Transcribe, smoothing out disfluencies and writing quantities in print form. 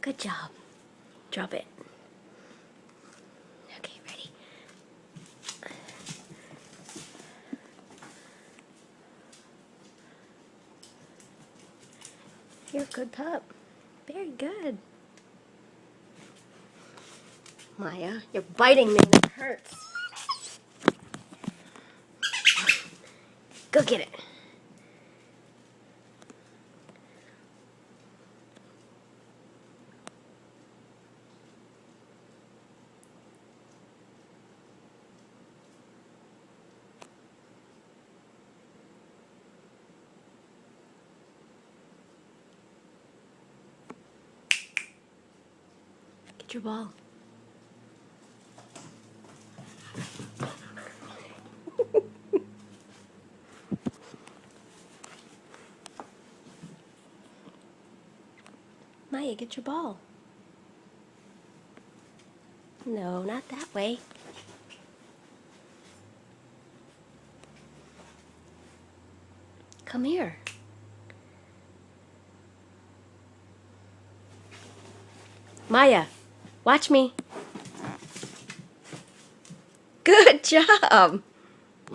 Good job. Drop it. Okay, ready? You're a good pup. Very good. Maya, you're biting me and it hurts. Go get it. Get your ball. Maya, get your ball. No, not that way. Come here. Maya, watch me. Good job.